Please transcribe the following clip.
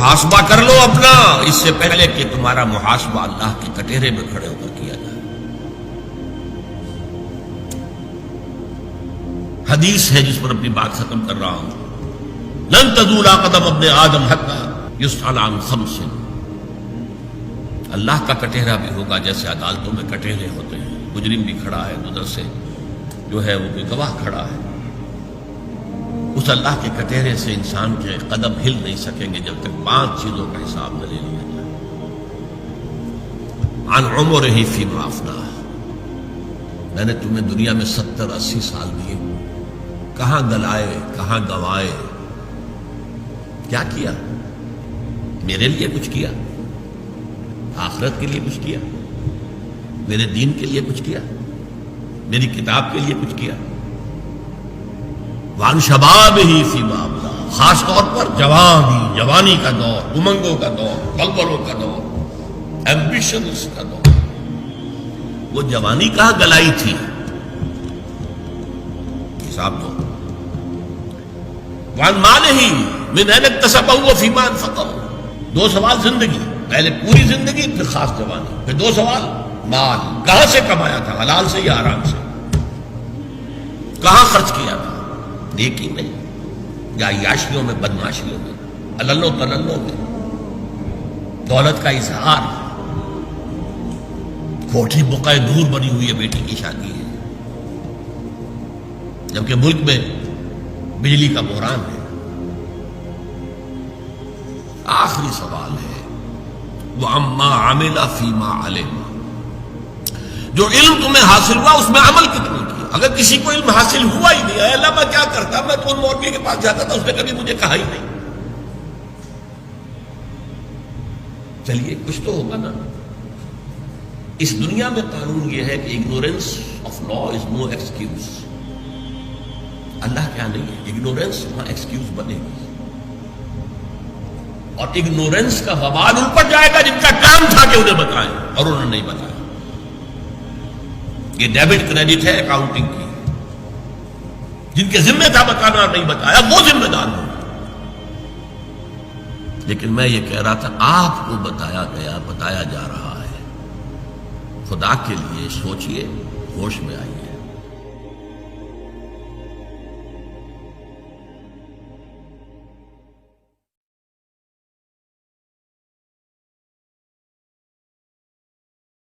محاسبہ کر لو اپنا اس سے پہلے کہ تمہارا محاسبہ اللہ کے کٹہرے میں کھڑے ہو کر کیا جائے۔ حدیث ہے جس پر اپنی بات ختم کر رہا ہوں، لن تزول قدم ابن آدم حتی یسأل عن خمس۔ اللہ کا کٹہرا بھی ہوگا جیسے عدالتوں میں کٹہرے ہوتے ہیں، مجرم بھی کھڑا ہے، ادھر سے جو ہے وہ بھی گواہ کھڑا ہے، اس اللہ کے کٹہرے سے انسان کے قدم ہل نہیں سکیں گے جب تک 5 چیزوں کا حساب نہ لے لیا جائے۔ عن عمرہ فیما افناہ، میں نے تمہیں دنیا میں 70-80 سال دیے، کہاں گلائے، کہاں گوائے، کیا کیا؟ میرے لیے کچھ کیا؟ آخرت کے لیے کچھ کیا؟ میرے دین کے لیے کچھ کیا؟ میری کتاب کے لیے کچھ کیا؟ وان شبابہ فیما ابلا، خاص طور پر جوانی کا دور، امنگوں کا دور، بلبلوں کا دور، ایمبیشنز کا دور، وہ جوانی کہاں گلائی تھی؟ حساب دو۔ وان مالہ من این اکتسبہ فیما انفقہ، 2 سوال زندگی، پہلے پوری زندگی پھر خاص جوانی، پھر 2 سوال مال، کہاں سے کمایا تھا، حلال سے یا حرام سے، کہاں خرچ کیا تھا، نیکی میں یا عیاشیوں میں، بدماشیوں میں، علل و تللوں میں، دولت کا اظہار، کوٹھی بقعہ نور بنی ہوئی ہے، بیٹی کی شادی ہے جبکہ ملک میں بجلی کا بحران ہے۔ آخری سوال ہے وَأَمَّا عَمِلَ فِيمَا عَلِمَ، جو علم تمہیں حاصل ہوا اس میں عمل کتنا کیا؟ اگر کسی کو علم حاصل ہوا ہی نہیں، اے اللہ میں کیا کرتا، میں تو مولوی کے پاس جاتا تھا، اس نے کبھی مجھے کہا ہی نہیں، چلیے کچھ تو ہوگا نا۔ اس دنیا میں قانون یہ ہے کہ ignorance of law is no excuse, Allah کیا نہیں ہے، اگنورینس وہاں ایکسکیوز بنے گی، اور اگنورینس کا وبال ان پر جائے گا جن کا کام تھا کہ انہیں بتائیں اور انہوں نے نہیں بتایا۔ یہ ڈیبٹ کریڈٹ ہے اکاؤنٹنگ کی، جن کے ذمہ تھا بتانا اور نہیں بتایا وہ ذمہ دار ہوں۔ لیکن میں یہ کہہ رہا تھا آپ کو بتایا گیا، بتایا جا رہا ہے، خدا کے لیے سوچئے، ہوش میں آئیے۔